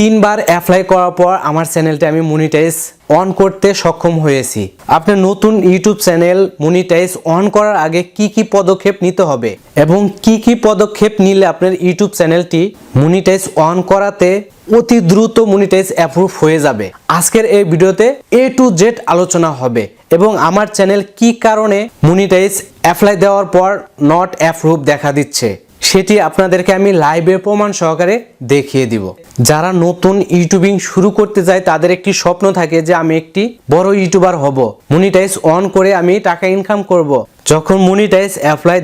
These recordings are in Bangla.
তিনবার অ্যাপ্লাই করার পর আমার চ্যানেলটা আমি মনিটাইজ অন করতে সক্ষম হয়েছি। আপনার নতুন ইউটিউব চ্যানেল মনিটাইজ অন করার আগে কি কি পদক্ষেপ নিতে হবে এবং কি কি পদক্ষেপ নিলে আপনার ইউটিউব চ্যানেলটি মনিটাইজ অন করাতে অতি দ্রুত মনিটাইজ অ্যাপ্রুভ হয়ে যাবে, আজকের এই ভিডিওতে A to Z আলোচনা হবে এবং আমার চ্যানেল কি কারণে মনিটাইজ অ্যাপ্লাই দেওয়ার পর নট অ্যাপ্রুভ দেখা দিচ্ছে সেটি আপনাদেরকে আমি লাইভে প্রমাণ সহকারে দেখিয়ে দিব। যারা নতুন ইউটিউবিং শুরু করতে যায় তাদের একটি স্বপ্ন থাকে যে আমি একটি বড় ইউটিউবার হব, মনিটাইজ অন করে আমি টাকা ইনকাম করব। যখন মনিটাইজ অ্যাপ্লাই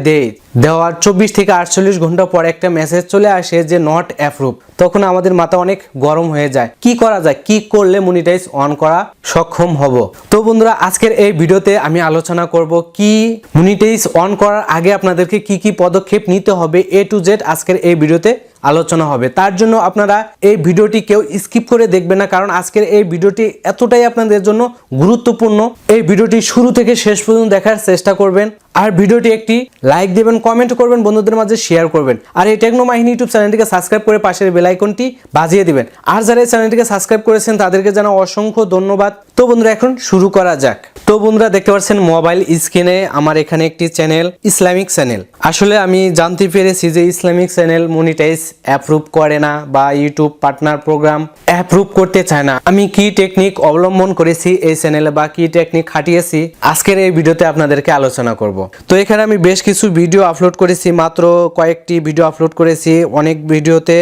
দেওয়ার 24 থেকে 48 ঘন্টা পর একটা মেসেজ চলে আসে যে নট অ্যাপ্রুভ, তখন আমাদের মাথা অনেক গরম হয়ে যায়। কি করা যায়, কি করলে মনিটাইজ অন করা সক্ষম হব? তো বন্ধুরা, আজকের এই ভিডিওতে আমি আলোচনা করব কি মনিটাইজ অন করার আগে আপনাদেরকে কি কি পদক্ষেপ নিতে হবে A to Z আজকের এই ভিডিওতে আলোচনা হবে। তার জন্য আপনারা এই ভিডিওটি কেউ স্কিপ করে দেখবেন না, কারণ আজকের এই ভিডিওটি এতটাই আপনাদের জন্য গুরুত্বপূর্ণ। এই ভিডিওটি শুরু থেকে শেষ পর্যন্ত দেখার চেষ্টা করবেন, আর ভিডিওটি একটি লাইক দেবেন, কমেন্ট করবেন, বন্ধুদের মাঝে শেয়ার করবেন, আর এই টেকনো মাহিন ইউটিউব চ্যানেলটিকে সাবস্ক্রাইব করে পাশের বেল আইকনটি বাজিয়ে দিবেন। আর যারা এই চ্যানেলটিকে সাবস্ক্রাইব করেছেন তাদেরকে জানাই অসংখ্য ধন্যবাদ। তো বন্ধুরা, এখন শুরু করা যাক। তো বন্ধুরা, দেখতে পাচ্ছেন মোবাইল স্ক্রিনে আমার এখানে একটি চ্যানেল, ইসলামিক চ্যানেল। আসলে আমি জানতে পেরেছি যে ইসলামিক চ্যানেল মনিটাইজ অ্যাপ্রুভ করে না বা ইউটিউব পার্টনার প্রোগ্রাম অ্যাপ্রুভ করতে চায় না। আমি কি টেকনিক অবলম্বন করেছি এই চ্যানেলে বা কি টেকনিক খাটিয়েছি আজকের এই ভিডিওতে আপনাদেরকে আলোচনা করব। তো এখানে আমি বেশ কিছু ভিডিও আপলোড করেছি, মাত্র কয়েকটি ভিডিও আপলোড করেছি। অনেক ভিডিওতে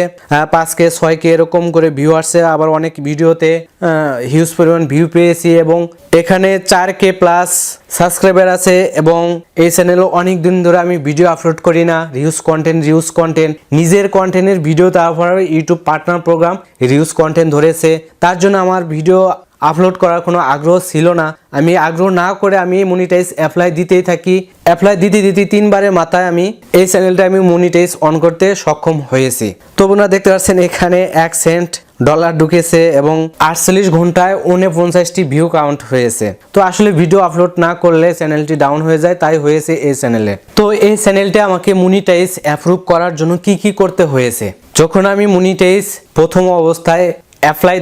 5K 6K এরকম করে ভিউ আসছে, আবার অনেক ভিডিওতে হিউজ পরিমাণ ভিউ পেয়েছি এবং এখানে 4K প্লাস সাবস্ক্রাইবার আছে। এবং এই চ্যানেলে অনেক দিন ধরে আমি ভিডিও আপলোড করি না, রিউজ কন্টেন্ট নিজের কন্টেন্টের ভিডিও, তারপর YouTube partner program reuse content ধরেছে। তার জন্য আমার ভিডিও আপলোড করার কোনো আগ্রহ ছিল না। আমি আগ্রহ না করে আমি মনিটাইজ অ্যাপ্লাই দিতেই থাকি। অ্যাপ্লাই দিতে 3বারের মাথায় আমি এই চ্যানেলটা আমি মনিটাইজ অন করতে সক্ষম হয়েছি। তো আপনারা দেখতে পাচ্ছেন এখানে $1 ঢুকেছে এবং 48 ঘন্টায় 49টি ভিউ কাউন্ট হয়েছে। তো আসলে ভিডিও আপলোড না করলে চ্যানেলটি ডাউন হয়ে যায়, তাই হয়েছে এই চ্যানেলে। তো এই চ্যানেলটা আমাকে মনিটাইজ অ্যাপ্রুভ করার জন্য কি কি করতে হয়েছে? যখন আমি মনিটাইজ প্রথম অবস্থায় অ্যাপ্লাই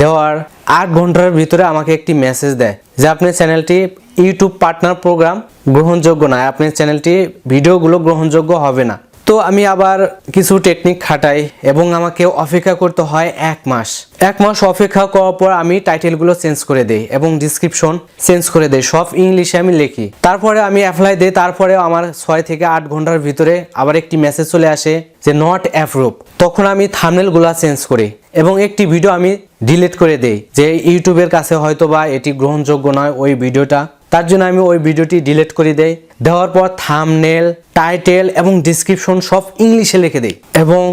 দেওয়ার 8 ঘন্টার ভিতরে আমাকে একটি মেসেজ দেয় যে আপনার চ্যানেলটি ইউটিউব পার্টনার প্রোগ্রাম গ্রহণযোগ্য নয়, আপনার চ্যানেলটি ভিডিওগুলো গ্রহণযোগ্য হবে না। তো আমি আবার কিছু টেকনিক খাটাই এবং আমাকে অপেক্ষা করতে হয় 1 মাস। 1 মাস অপেক্ষা করার পর আমি টাইটেলগুলো চেঞ্জ করে দেই এবং ডিসক্রিপশন চেঞ্জ করে দেই, সব ইংলিশে আমি লিখি। তারপরে আমি অ্যাপ্লাই দিই, তারপরে আমার 6 থেকে 8 ঘন্টার ভিতরে আবার একটি মেসেজ চলে আসে যে নট অ্যাপ্রুভ। তখন আমি থাম্বনেলগুলো চেঞ্জ করি এবং একটি ভিডিও আমি ডিলিট করে দেই যে ইউটিউবের কাছে হয়তো বা এটি গ্রহণযোগ্য নয় ওই ভিডিওটা, তার জন্য আমি ওই ভিডিওটি ডিলিট করে দেই। দেওয়ার পর থাম্বনেল, টাইটেল এবং ডিসক্রিপশন সব ইংলিশে লিখে দেই এবং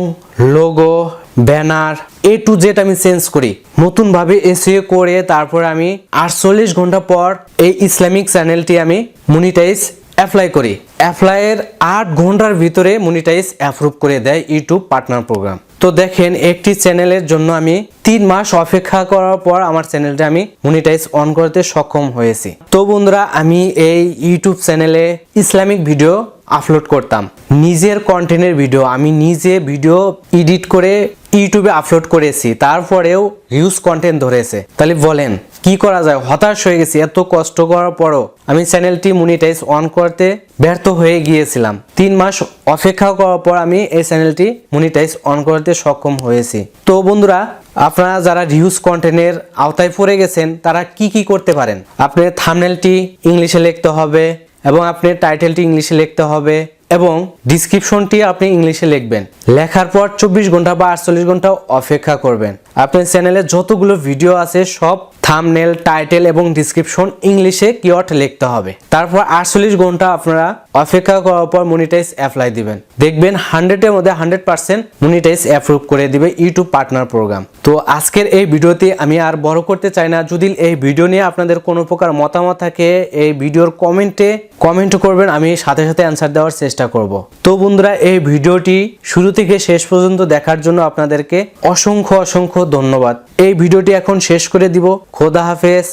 logo, banner A to Z আমি চেঞ্জ করি, নতুনভাবে SEO করে। তারপর আমি 48 ঘন্টা পর এই ইসলামিক চ্যানেলটি আমি মনিটাইজ অ্যাপ্লাই করি। অ্যাপ্লাইয়ের 8 ঘন্টার ভিতরে মনিটাইজ অ্যাপ্রুভ করে দেয় ইউটিউব পার্টনার প্রোগ্রাম। তো দেখেন, একটি চ্যানেলের জন্য আমি 3 মাস অপেক্ষা করার পর আমার চ্যানেলটা আমি মনিটাইজ অন করতে সক্ষম হয়েছি। তো বন্ধুরা, আমি এই ইউটিউব চ্যানেলে ইসলামিক ভিডিও আপলোড করতাম, নিজের কন্টেন্টের ভিডিও আমি নিজে ভিডিও এডিট করে ইউটিউবে আপলোড করেছি, তারপরেও ভিউজ কন্টেন্ট ধরেছে। তাহলে বলেন কি করা যায়? হতাশ হয়ে গেছি। এত কষ্ট করার পরও আমি চ্যানেলটি মনিটাইজ অন করতে ব্যর্থ হয়ে গিয়েছিলাম। 3 মাস অপেক্ষা করার পর আমি এই চ্যানেলটি মনিটাইজ অন করতে সক্ষম হয়েছি। তো বন্ধুরা, আপনারা যারা ভিউজ কন্টেন্টের আওতায় পড়ে গেছেন তারা কি কি করতে পারেন? আপনার থাম্বনেলটি ইংলিশে লিখতে হবে এবং আপনার টাইটেলটি ইংলিশে লিখতে হবে এবং ডিসক্রিপশনটি আপনি ইংলিশে লিখবেন। লেখার পর 24 ঘন্টা বা 48 ঘন্টা অপেক্ষা করবেন। আপনার চ্যানেলে যতগুলো ভিডিও আছে সব থাম্বনেল, টাইটেল এবং ডিসক্রিপশন ইংলিশে কিওয়ার্ড লিখতে হবে। তারপর 48 ঘন্টা আপনারা অপেক্ষা করার পর মনিটাইজ অ্যাপ্লাই দিবেন। দেখবেন 100-এর মধ্যে 100% মনিটাইজ অ্যাপ্রুভ করে দিবে ইউটিউব পার্টনার প্রোগ্রাম। তো আজকের এই ভিডিওতে আমি আর বড় করতে চাই না। যদি এই ভিডিও নিয়ে আপনাদের কোনো প্রকার মতামত থাকে এই ভিডিওর কমেন্ট করবেন, আমি সাথে সাথে অ্যান্সার দেওয়ার চেষ্টা করব। তো বন্ধুরা, এই ভিডিওটি শুরু থেকে শেষ পর্যন্ত দেখার জন্য আপনাদেরকে অসংখ্য ধন্যবাদ। এই ভিডিওটি এখন শেষ করে দিব। খোদা হাফেজ।